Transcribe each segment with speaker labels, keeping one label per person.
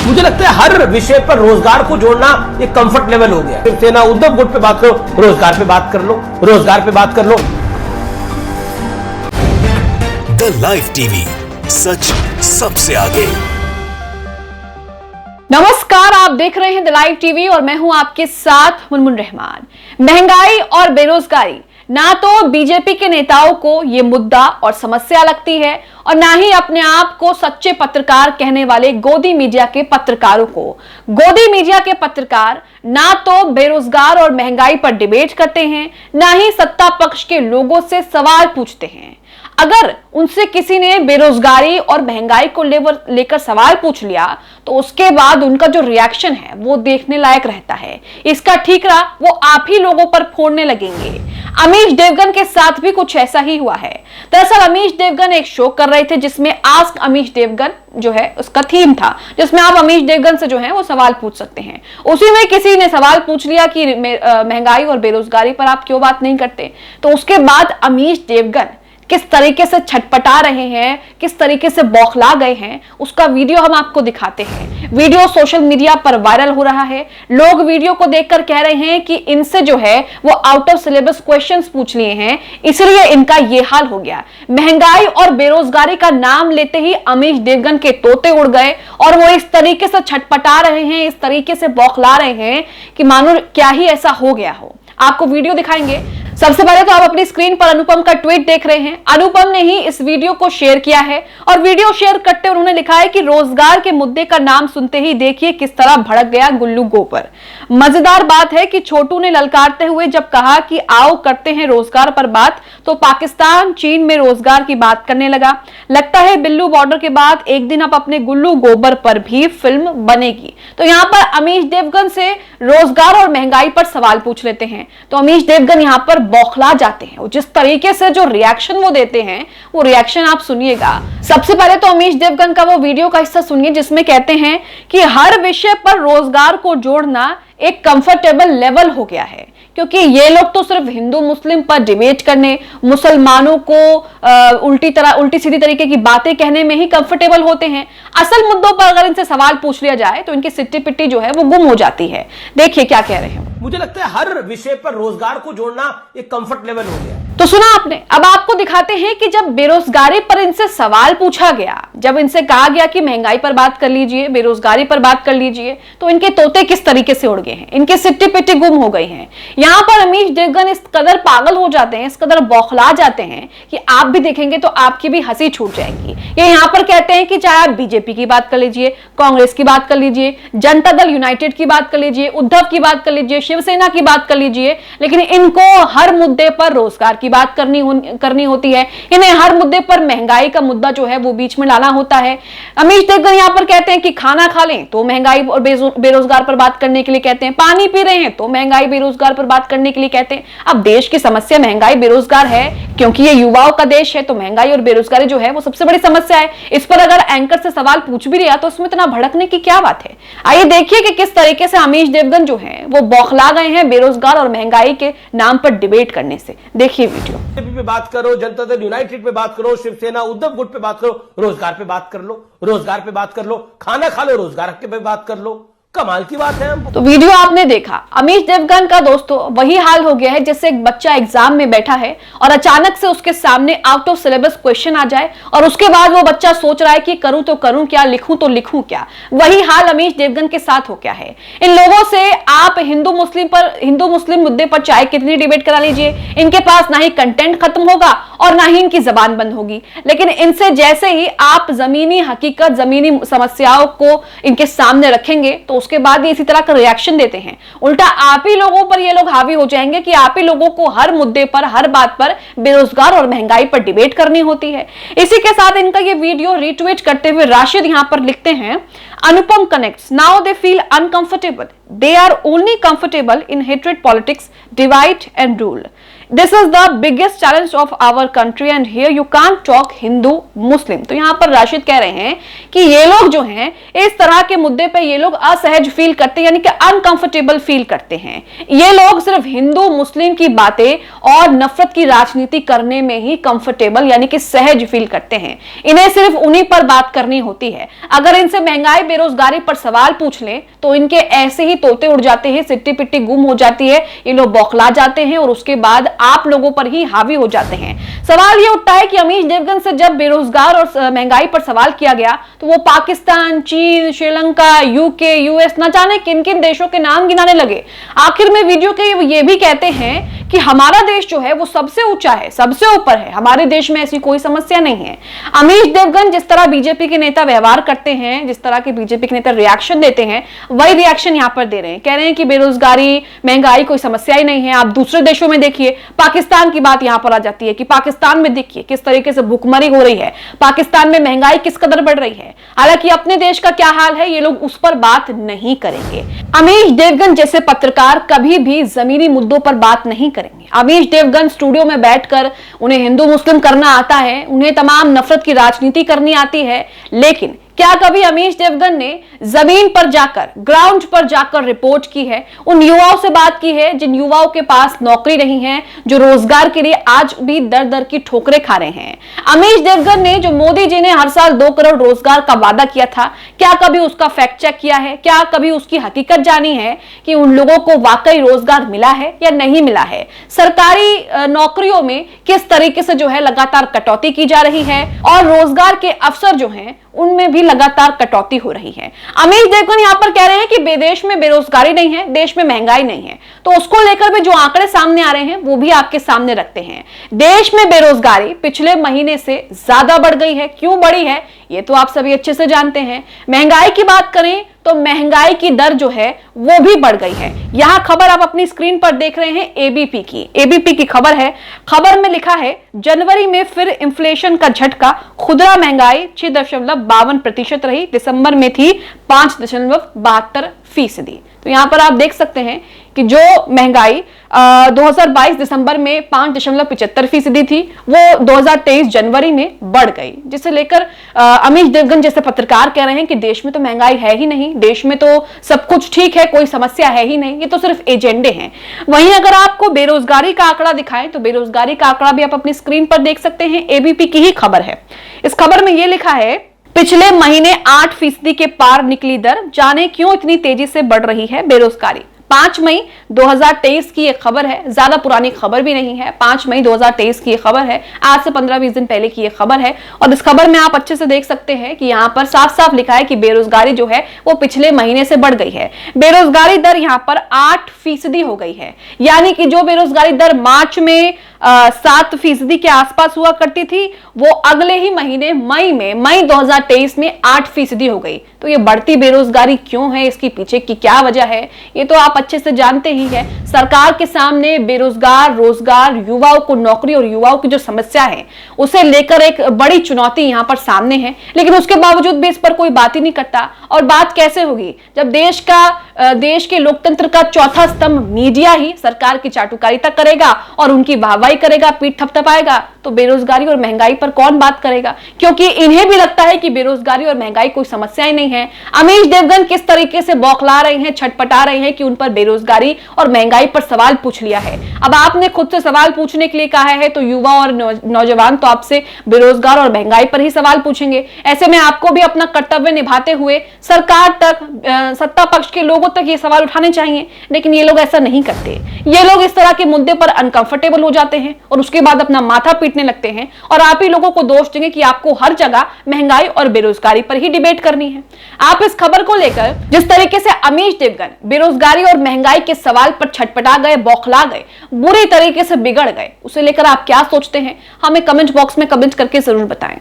Speaker 1: मुझे लगता है हर विषय पर रोजगार को जोड़ना एक कंफर्ट लेवल हो गया। शिवसेना उद्धव गुट पे बात करो, रोजगार पे बात कर लो, रोजगार पे बात कर लो।
Speaker 2: द लाइव टीवी, सच सबसे आगे।
Speaker 3: नमस्कार, आप देख रहे हैं द लाइव टीवी और मैं हूं आपके साथ मुनमुन रहमान। महंगाई और बेरोजगारी ना तो बीजेपी के नेताओं को ये मुद्दा और समस्या लगती है और ना ही अपने आप को सच्चे पत्रकार कहने वाले गोदी मीडिया के पत्रकारों को। गोदी मीडिया के पत्रकार ना तो बेरोजगार और महंगाई पर डिबेट करते हैं, ना ही सत्ता पक्ष के लोगों से सवाल पूछते हैं। अगर उनसे किसी ने बेरोजगारी और महंगाई को लेकर सवाल पूछ लिया तो उसके बाद उनका जो रिएक्शन है वो देखने लायक रहता है। इसका ठीकरा वो आप ही लोगों पर फोड़ने लगेंगे। अमीश देवगन के साथ भी कुछ ऐसा ही हुआ है। दरअसल अमीश देवगन एक शो कर रहे थे जिसमें आस्क अमीश देवगन जो है उसका थीम था, जिसमें आप अमीश देवगन से जो है वो सवाल पूछ सकते हैं। उसी में किसी ने सवाल पूछ लिया कि महंगाई और बेरोजगारी पर आप क्यों बात नहीं करते, तो उसके बाद अमीश देवगन किस तरीके से छटपटा रहे हैं, किस तरीके से बौखला गए हैं, उसका वीडियो हम आपको दिखाते हैं। वीडियो सोशल मीडिया पर वायरल हो रहा है। लोग वीडियो को देखकर कह रहे हैं कि इनसे जो है वो आउट ऑफ सिलेबस क्वेश्चंस पूछ लिए हैं, इसलिए इनका ये हाल हो गया। महंगाई और बेरोजगारी का नाम लेते ही अमीश देवगन के तोते उड़ गए और वो इस तरीके से छटपटा रहे हैं, इस तरीके से बौखला रहे हैं कि मानो क्या ही ऐसा हो गया हो। आपको वीडियो दिखाएंगे। सबसे पहले तो आप अपनी स्क्रीन पर अनुपम का ट्वीट देख रहे हैं। अनुपम ने ही इस वीडियो को शेयर किया है और वीडियो शेयर करते हुए उन्होंने लिखा है कि रोजगार के मुद्दे का नाम सुनते ही देखिए किस तरह भड़क गया गुल्लू गोबर। मजेदार बात है कि छोटू ने ललकारते हुए जब कहा कि आओ करते हैं रोजगार पर बात, तो पाकिस्तान चीन में रोजगार की बात करने लगा। लगता है बिल्लू बॉर्डर के बाद एक दिन अब अपने गुल्लू गोबर पर भी फिल्म बनेगी। तो यहाँ पर अमीश देवगन से रोजगार और महंगाई पर सवाल पूछ लेते हैं तो अमीश देवगन यहाँ पर बौखला जाते हैं। जिस तरीके से जो रिएक्शन वो देते हैं वो रिएक्शन आप सुनिएगा। सबसे पहले तो अमीश देवगन का वो वीडियो का हिस्सा सुनिए जिसमें कहते हैं कि हर विषय पर रोजगार को जोड़ना एक कंफर्टेबल लेवल हो गया है, क्योंकि ये लोग तो सिर्फ हिंदू मुस्लिम पर डिबेट करने, मुसलमानों को उल्टी सीधी तरीके की बातें कहने में ही कंफर्टेबल होते हैं। असल मुद्दों पर अगर इनसे सवाल पूछ लिया जाए तो इनकी सिट्टी पिट्टी जो है वो गुम हो जाती है। देखिए क्या कह रहे हैं।
Speaker 1: मुझे लगता है हर विषय पर रोजगार को जोड़ना एक कंफर्ट लेवल हो गया।
Speaker 3: तो सुना आपने। अब आपको दिखाते हैं कि जब बेरोजगारी पर इनसे सवाल पूछा गया, जब इनसे कहा गया कि महंगाई पर बात कर लीजिए, बेरोजगारी पर बात कर लीजिए, तो इनके तोते किस तरीके से उड़ गए हैं, इनके सिट्टी पिट्टी गुम हो गई हैं। यहां पर अमीश देवगन इस कदर पागल हो जाते हैं, इस कदर बौखला जाते हैं कि आप भी देखेंगे तो आपकी भी हंसी छूट जाएगी। ये यहां पर कहते हैं कि चाहे आप बीजेपी की बात कर लीजिए, कांग्रेस की बात कर लीजिए, जनता दल यूनाइटेड की बात कर लीजिए, उद्धव की बात कर लीजिए, शिवसेना की बात कर लीजिए, लेकिन इनको हर मुद्दे पर रोजगार की बात करनी होती है। इन्हें हर मुद्दे पर महंगाई का मुद्दा जो है वो बीच में लाना होता है। अमीश देवगन यहां पर कहते हैं कि खाना खा लें तो महंगाई और बेरोजगार पर बात करने के लिए कहते हैं, पानी पी रहे हैं तो महंगाई बेरोजगार पर बात करने के लिए कहते हैं। अब देश की समस्या महंगाई बेरोजगार है, क्योंकि ये युवाओं का देश है, तो महंगाई और बेरोजगारी जो है वो सबसे बड़ी समस्या है। इस पर अगर एंकर से सवाल पूछ भी लिया तो उसमें इतना भड़कने की क्या बात है। आइए देखिए कि किस तरीके से अमीश देवगन जो है वो बौखला गए हैं बेरोजगार और महंगाई के नाम पर डिबेट करने से। देखिए वीडियो।
Speaker 1: बीजेपी पे बात करो, जनता दल यूनाइटेड पे बात करो, शिवसेना उद्धव गुट पे बात करो, रोजगार पे बात कर लो, रोजगार पे बात कर लो, खाना खा लो, रोजगार पे बात कर लो। कमाल की बात है।
Speaker 3: तो वीडियो आपने देखा। अमीश देवगन का दोस्तों वही हाल हो गया है जैसे एक बच्चा एग्जाम में बैठा है और अचानक से उसके सामने आउट ऑफ सिलेबस क्वेश्चन आ जाए और उसके बाद वो बच्चा सोच रहा है कि करूं तो करूं क्या, लिखूं तो लिखूं क्या। वही हाल अमीश देवगन के साथ हो गया है। इन लोगों से आप हिंदू मुस्लिम मुद्दे पर चाहे कितनी डिबेट करा लीजिए, इनके पास ना ही कंटेंट खत्म होगा और ना ही इनकी जबान बंद होगी। लेकिन इनसे जैसे ही आप जमीनी हकीकत, जमीनी समस्याओं को इनके सामने रखेंगे तो उसके बाद ये इसी तरह का रिएक्शन देते हैं। उल्टा आप ही लोगों पर ये लोग हावी हो जाएंगे कि आप ही लोगों को हर मुद्दे पर, हर बात पर बेरोजगार और महंगाई पर डिबेट करनी होती है। इसी के साथ इनका ये वीडियो रीट्वीट करते हुए राशिद यहां पर लिखते हैं, Anupam connects, now they feel uncomfortable, they are only comfortable in hatred politics, divide and rule. This is the biggest challenge of our country and here you can't talk Hindu Muslim. तो यहां पर राशिद कह रहे हैं कि ये लोग जो हैं इस तरह के मुद्दे पे ये लोग असहज फील करते हैं, यानी कि अनकंफर्टेबल फील करते हैं। ये लोग सिर्फ हिंदू मुस्लिम की बातें और नफरत की राजनीति करने में ही कंफर्टेबल यानी कि सहज फील करते हैं। इन्हें सिर्फ उन्हीं पर बात करनी होती है। अगर इनसे महंगाई बेरोजगारी पर सवाल पूछ लें तो इनके ऐसे ही तोते उड़ जाते हैं, सिट्टी पिट्टी गुम हो जाती है, ये लोग बौखला जाते हैं और उसके बाद आप लोगों पर ही हावी हो जाते हैं। सवाल ये उठता है कि अमीश देवगन से जब बेरोजगार और महंगाई पर सवाल किया गया तो वो पाकिस्तान, चीन, श्रीलंका, यूके, यूएस न जाने किन किन देशों के नाम गिनाने लगे। आखिर में वीडियो के ये भी कहते हैं कि हमारा देश जो है वो सबसे ऊंचा है, सबसे ऊपर है, हमारे देश में ऐसी कोई समस्या नहीं है। अमीश देवगन जिस तरह बीजेपी के नेता व्यवहार करते हैं, जिस तरह के बीजेपी के नेता रिएक्शन देते हैं, वही रिएक्शन यहां पर दे रहे हैं। कह रहे हैं कि बेरोजगारी, महंगाई कोई समस्या ही नहीं है। आप दूसरे देशों में देखिए, पाकिस्तान की बात यहां पर आ जाती है कि पाकिस्तान में देखिए किस तरीके से भूखमरी हो रही है, पाकिस्तान में महंगाई किस कदर बढ़ रही है। हालांकि अपने देश का क्या हाल है ये लोग उस पर बात नहीं करेंगे। अमीश देवगन जैसे पत्रकार कभी भी जमीनी मुद्दों पर बात नहीं करेंगे। अमीश देवगन स्टूडियो में बैठकर उन्हें हिंदू मुस्लिम करना आता है, उन्हें तमाम नफरत की राजनीति करनी आती है, लेकिन क्या कभी अमीश देवगन ने जमीन पर जाकर, ग्राउंड पर जाकर रिपोर्ट की है, उन युवाओं से बात की है जिन युवाओं के पास नौकरी नहीं है, जो रोजगार के लिए आज भी दर दर की ठोकरें खा रहे हैं? अमीश देवगन ने जो मोदी जी ने हर साल 2 करोड़ रोजगार का वादा किया था, क्या कभी उसका फैक्ट चेक किया है? क्या कभी उसकी हकीकत जानी है कि उन लोगों को वाकई रोजगार मिला है या नहीं मिला है? सरकारी नौकरियों में किस तरीके से जो है लगातार कटौती की जा रही है और रोजगार के अवसर जो हैं उनमें भी लगातार कटौती हो रही है। अमीश देवगन यहां पर कह रहे हैं कि देश में बेरोजगारी नहीं है, देश में महंगाई नहीं है, तो उसको लेकर भी जो आंकड़े सामने आ रहे हैं वो भी आपके सामने रखते हैं। देश में बेरोजगारी पिछले महीने से ज्यादा बढ़ गई है। क्यों बढ़ी है ये तो आप सभी अच्छे से जानते हैं। महंगाई की बात करें तो महंगाई की दर जो है वो भी बढ़ गई है। यहां खबर आप अपनी स्क्रीन पर देख रहे हैं एबीपी की खबर है। खबर में लिखा है जनवरी में फिर इन्फ्लेशन का झटका, खुदरा महंगाई 6.52% रही, दिसंबर में थी 5.72%। तो यहां पर आप देख सकते हैं कि जो महंगाई 2022 दिसंबर में 5.75% थी वो 2023 जनवरी में बढ़ गई, जिसे लेकर अमीश देवगन जैसे पत्रकार कह रहे हैं कि देश में तो महंगाई है ही नहीं, देश में तो सब कुछ ठीक है, कोई समस्या है ही नहीं, ये तो सिर्फ एजेंडे हैं। वहीं अगर आपको बेरोजगारी का आंकड़ा दिखाएं तो बेरोजगारी का आंकड़ा भी आप अपनी स्क्रीन पर देख सकते हैं। एबीपी की ही खबर है। इस खबर में यह लिखा है पिछले महीने 8% के पार निकली दर, जाने क्यों इतनी तेजी से बढ़ रही है बेरोजगारी। 5 मई 2023 की एक खबर है, ज्यादा पुरानी खबर भी नहीं है, 5 मई 2023 की एक खबर है, आज से 15-20 दिन पहले की एक खबर है। और इस खबर में आप अच्छे से देख सकते हैं कि यहाँ पर साफ साफ लिखा है कि बेरोजगारी जो है वो पिछले महीने से बढ़ गई है। बेरोजगारी दर यहाँ पर 8% हो गई है, यानी कि जो बेरोजगारी दर मार्च में 7% के आसपास हुआ करती थी वो अगले ही महीने मई 2023 में 8% हो गई। तो ये बढ़ती बेरोजगारी क्यों है, इसके पीछे की क्या वजह है, ये तो आप अच्छे से जानते ही हैं। सरकार के सामने बेरोजगार, रोजगार, युवाओं को नौकरी और युवाओं की जो समस्या है उसे लेकर एक बड़ी चुनौती यहां पर सामने है, लेकिन उसके बावजूद भी इस पर कोई बात ही नहीं करता। और बात कैसे होगी जब देश के लोकतंत्र का चौथा स्तंभ मीडिया ही सरकार की चाटुकारिता करेगा और उनकी वाहवाही करेगा, पीठ थपथपाएगा, तो बेरोजगारी और महंगाई पर कौन बात करेगा? क्योंकि इन्हें भी लगता है कि बेरोजगारी और महंगाई कोई समस्या ही नहीं है। अमीश देवगन किस तरीके से बौखला रहे हैं, छटपटा रहे हैं कि उन पर बेरोजगारी और महंगाई पर सवाल पूछ लिया है। अब आपने खुद से सवाल पूछने के लिए कहा है तो युवा और नौजवान तो आपसे बेरोजगार और महंगाई पर ही सवाल पूछेंगे। ऐसे में आपको भी अपना कर्तव्य निभाते हुए सरकार तक, सत्ता पक्ष के लोगों तक ये सवाल उठाने चाहिए, लेकिन ये लोग ऐसा नहीं करते। ये लोग इस तरह के मुद्दे पर अनकंफर्टेबल हो जाते हैं और उसके बाद अपना माथा पीटने लगते हैं और आप ही लोगों को दोष देंगे कि आपको हर जगह महंगाई और बेरोजगारी पर ही डिबेट करनी है। आप इस खबर को लेकर जिस तरीके से अमीश देवगन बेरोजगारी और महंगाई के सवाल पर छटपटा गए, बौखला गए, बुरी तरीके से बिगड़ गए, उसे लेकर आप क्या सोचते हैं हमें कमेंट बॉक्स में कमेंट करके जरूर बताएं।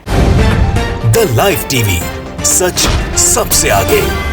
Speaker 2: द लाइव टीवी, सच सबसे आगे।